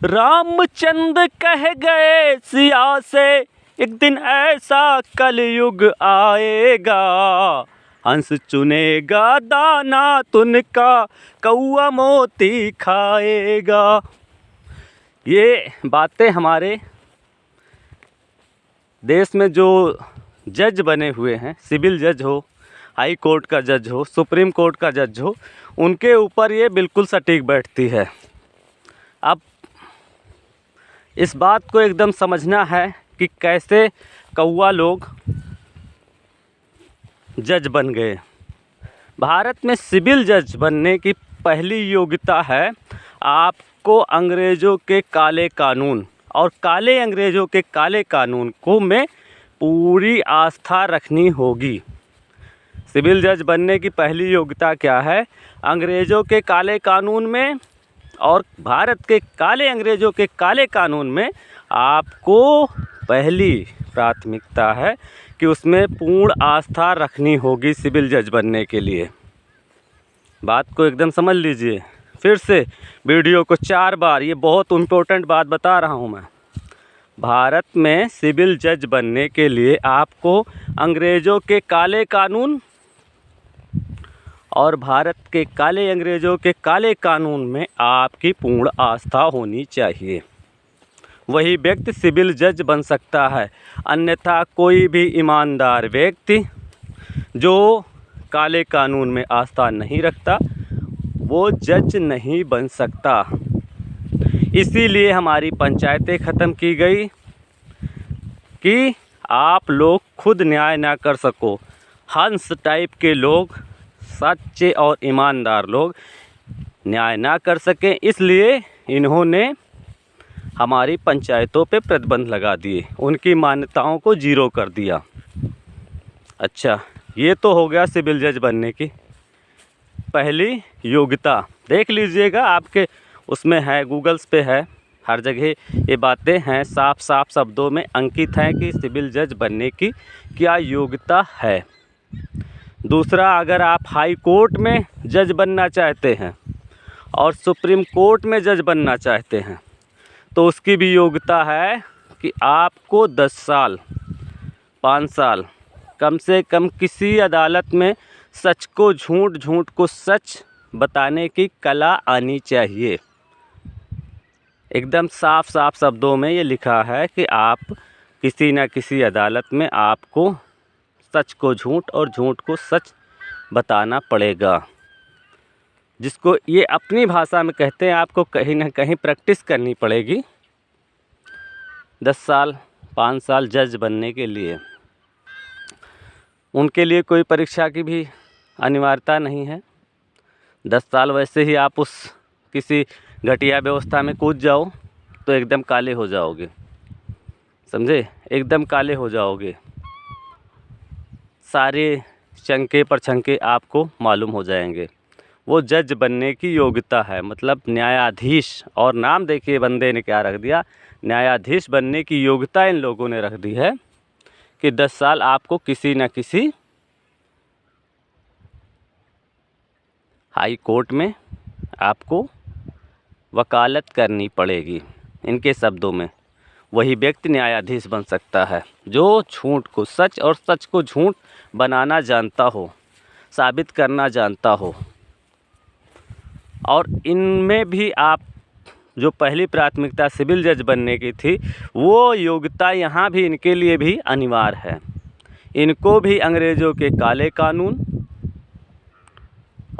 रामचंद्र कह गए सिया से, एक दिन ऐसा कलयुग आएगा, हंस चुनेगा दाना तुनका, कौआ मोती खाएगा। ये बातें हमारे देश में जो जज बने हुए हैं, सिविल जज हो, हाई कोर्ट का जज हो, सुप्रीम कोर्ट का जज हो, उनके ऊपर ये बिल्कुल सटीक बैठती है। अब इस बात को एकदम समझना है कि कैसे कौआ लोग जज बन गए। भारत में सिविल जज बनने की पहली योग्यता है आपको अंग्रेज़ों के काले कानून और काले अंग्रेज़ों के काले कानून को में पूरी आस्था रखनी होगी। सिविल जज बनने की पहली योग्यता क्या है? अंग्रेज़ों के काले कानून में और भारत के काले अंग्रेज़ों के काले कानून में आपको पहली प्राथमिकता है कि उसमें पूर्ण आस्था रखनी होगी सिविल जज बनने के लिए। बात को एकदम समझ लीजिए। फिर से वीडियो को 4 बार, ये बहुत इम्पोर्टेंट बात बता रहा हूँ मैं। भारत में सिविल जज बनने के लिए आपको अंग्रेज़ों के काले कानून और भारत के काले अंग्रेज़ों के काले कानून में आपकी पूर्ण आस्था होनी चाहिए। वही व्यक्ति सिविल जज बन सकता है, अन्यथा कोई भी ईमानदार व्यक्ति जो काले कानून में आस्था नहीं रखता वो जज नहीं बन सकता। इसीलिए हमारी पंचायतें ख़त्म की गई कि आप लोग खुद न्याय ना कर सको। हंस टाइप के लोग, सच्चे और ईमानदार लोग न्याय ना कर सकें, इसलिए इन्होंने हमारी पंचायतों पे प्रतिबंध लगा दिए, उनकी मान्यताओं को जीरो कर दिया। अच्छा, ये तो हो गया सिविल जज बनने की पहली योग्यता। देख लीजिएगा, आपके उसमें है, गूगल्स पे है, हर जगह ये बातें हैं, साफ साफ शब्दों में अंकित हैं कि सिविल जज बनने की क्या योग्यता है। दूसरा, अगर आप हाई कोर्ट में जज बनना चाहते हैं और सुप्रीम कोर्ट में जज बनना चाहते हैं तो उसकी भी योग्यता है कि आपको 10 साल 5 साल कम से कम किसी अदालत में सच को झूठ, झूठ को सच बताने की कला आनी चाहिए। एकदम साफ साफ शब्दों में ये लिखा है कि आप किसी न किसी अदालत में आपको सच को झूठ और झूठ को सच बताना पड़ेगा। जिसको ये अपनी भाषा में कहते हैं, आपको कहीं ना कहीं प्रैक्टिस करनी पड़ेगी 10 साल 5 साल जज बनने के लिए। उनके लिए कोई परीक्षा की भी अनिवार्यता नहीं है। 10 साल वैसे ही आप उस किसी घटिया व्यवस्था में कूद जाओ तो एकदम काले हो जाओगे, समझे? एकदम काले हो जाओगे, सारे चंके पर छंके आपको मालूम हो जाएंगे। वो जज बनने की योग्यता है, मतलब न्यायाधीश। और नाम देखिए बंदे ने क्या रख दिया, न्यायाधीश बनने की योग्यता इन लोगों ने रख दी है कि 10 साल आपको किसी न किसी हाई कोर्ट में आपको वकालत करनी पड़ेगी। इनके शब्दों में वही व्यक्ति न्यायाधीश बन सकता है जो झूठ को सच और सच को झूठ बनाना जानता हो, साबित करना जानता हो। और इनमें भी आप जो पहली प्राथमिकता सिविल जज बनने की थी, वो योग्यता यहाँ भी इनके लिए भी अनिवार्य है। इनको भी अंग्रेज़ों के काले कानून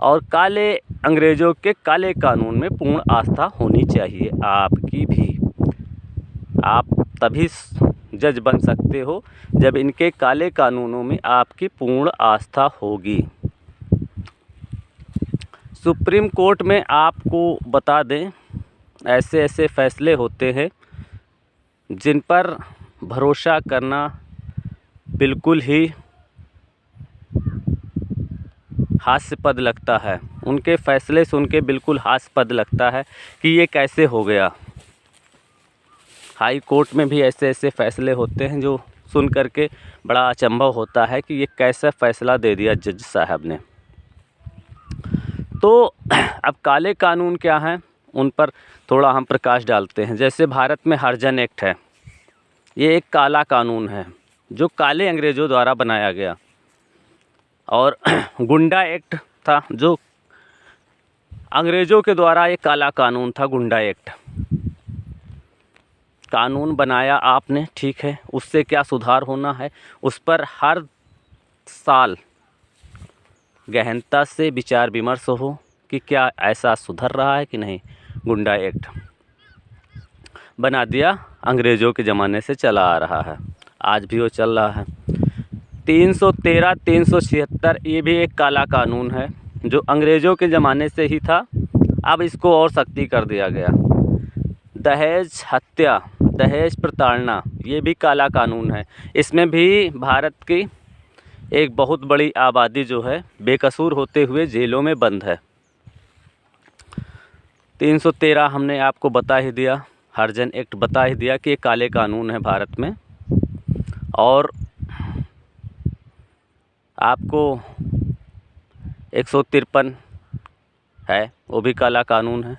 और काले अंग्रेज़ों के काले कानून में पूर्ण आस्था होनी चाहिए आपकी भी। आप तभी जज बन सकते हो जब इनके काले कानूनों में आपकी पूर्ण आस्था होगी। सुप्रीम कोर्ट में आपको बता दें, ऐसे ऐसे फैसले होते हैं जिन पर भरोसा करना बिल्कुल ही हास्यास्पद लगता है। उनके फैसले सुन के बिल्कुल हास्यास्पद लगता है कि ये कैसे हो गया। हाई कोर्ट में भी ऐसे ऐसे फैसले होते हैं जो सुन कर के बड़ा अचंभा होता है कि ये कैसा फ़ैसला दे दिया जज साहब ने। तो अब काले कानून क्या हैं, उन पर थोड़ा हम प्रकाश डालते हैं। जैसे भारत में हरिजन एक्ट है, ये एक काला कानून है जो काले अंग्रेज़ों द्वारा बनाया गया। और गुंडा एक्ट था जो अंग्रेज़ों के द्वारा एक काला कानून था, गुंडा एक्ट। कानून बनाया आपने, ठीक है, उससे क्या सुधार होना है उस पर हर साल गहनता से विचार विमर्श हो कि क्या ऐसा सुधर रहा है कि नहीं। गुंडा एक्ट बना दिया, अंग्रेज़ों के ज़माने से चला आ रहा है, आज भी वो चल रहा है। 313, 376 ये भी एक काला कानून है जो अंग्रेज़ों के ज़माने से ही था, अब इसको और सख्ती कर दिया गया। दहेज हत्या, दहेज प्रताड़ना, ये भी काला कानून है। इसमें भी भारत की एक बहुत बड़ी आबादी जो है बेकसूर होते हुए जेलों में बंद है। 313 हमने आपको बता ही दिया, हरिजन एक्ट बता ही दिया कि ये काले कानून है भारत में। और आपको 153 है, वो भी काला कानून है।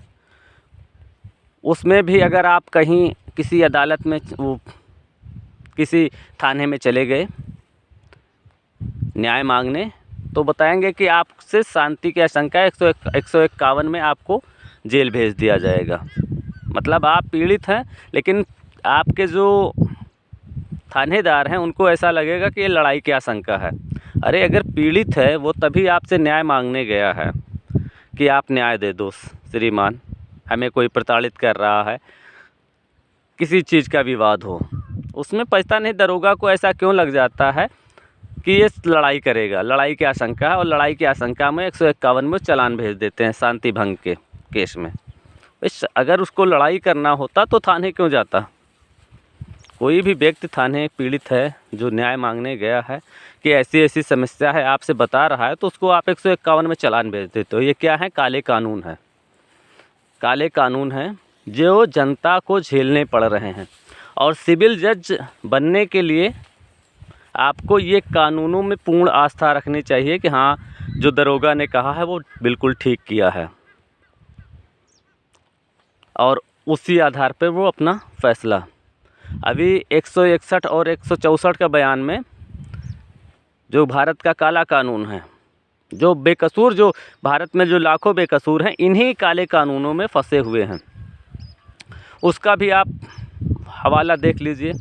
उसमें भी अगर आप कहीं किसी अदालत में, वो किसी थाने में चले गए न्याय मांगने, तो बताएंगे कि आपसे शांति की आशंका है, 151 में आपको जेल भेज दिया जाएगा। मतलब आप पीड़ित हैं, लेकिन आपके जो थानेदार हैं उनको ऐसा लगेगा कि ये लड़ाई की आशंका है। अरे अगर पीड़ित है वो तभी आपसे न्याय मांगने गया है कि आप न्याय दे दो श्रीमान, हमें कोई प्रताड़ित कर रहा है, किसी चीज़ का विवाद हो। उसमें पता नहीं दरोगा को ऐसा क्यों लग जाता है कि ये लड़ाई करेगा, लड़ाई की आशंका है, और लड़ाई की आशंका में 151 में चालान भेज देते हैं शांति भंग के केस में। अगर उसको लड़ाई करना होता तो थाने क्यों जाता। कोई भी व्यक्ति थाने पीड़ित है जो न्याय मांगने गया है कि ऐसी ऐसी समस्या है आपसे बता रहा है, तो उसको आप 151 में चालान भेज देते हो। ये क्या है, काले कानून है, काले कानून हैं जो जनता को झेलने पड़ रहे हैं। और सिविल जज बनने के लिए आपको ये कानूनों में पूर्ण आस्था रखनी चाहिए कि हाँ, जो दरोगा ने कहा है वो बिल्कुल ठीक किया है, और उसी आधार पर वो अपना फैसला। अभी 161 और 164 का बयान में जो भारत का काला कानून है, जो बेकसूर, जो भारत में जो लाखों बेकसूर हैं, इन्हीं काले कानूनों में फंसे हुए हैं, उसका भी आप हवाला देख लीजिए।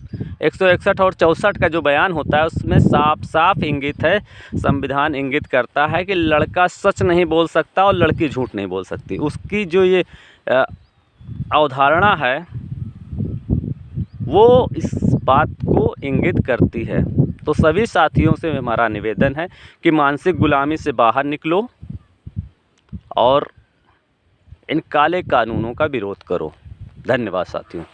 161 और 64 का जो बयान होता है उसमें साफ साफ इंगित है, संविधान इंगित करता है कि लड़का सच नहीं बोल सकता और लड़की झूठ नहीं बोल सकती। उसकी जो ये अवधारणा है वो इस बात को इंगित करती है। तो सभी साथियों से हमारा निवेदन है कि मानसिक गुलामी से बाहर निकलो और इन काले कानूनों का विरोध करो। धन्यवाद साथियों।